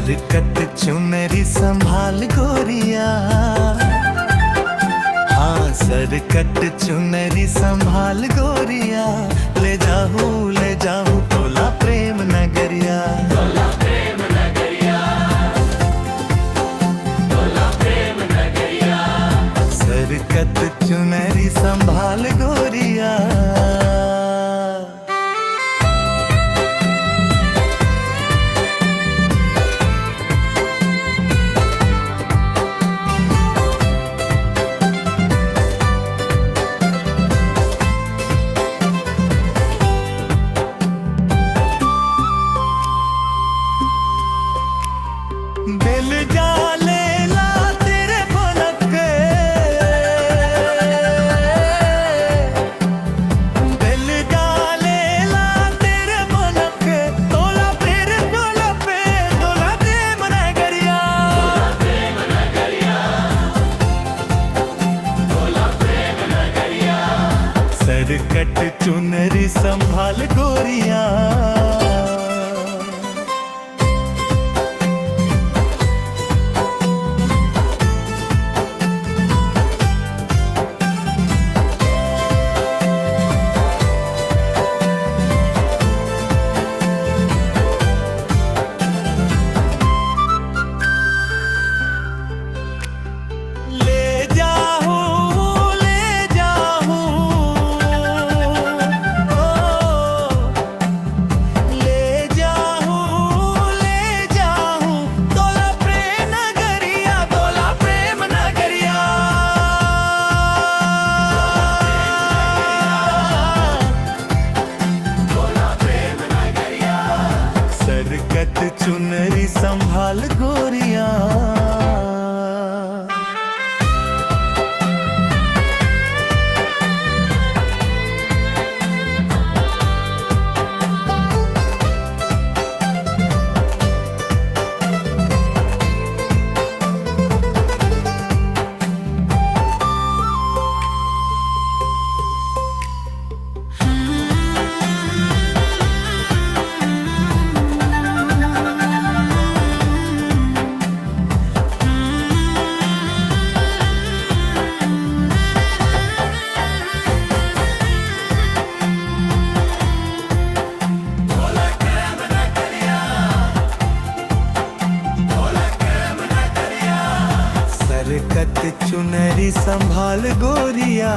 सरकत चुनरी संभाल गोरिया, हाँ सरकत चुनरी संभाल गोरिया, ले जाहू तोला प्रेम नगरिया। तोला प्रेम नगरिया, तोला प्रेम नगरिया। सरकत चुनरी संभाल गोरिया। दिल जाले ला तेरे पलक के, दिल जाले ला तेरे पलक के, तोला प्रेम नगरिया। प्रेम नगरिया, तोला प्रेम नगरिया। सरकट चुनरी संभाल गोरिया। सरकत चुनरी संभाल गोरिया। सरकत चुनरी संभाल गोरिया।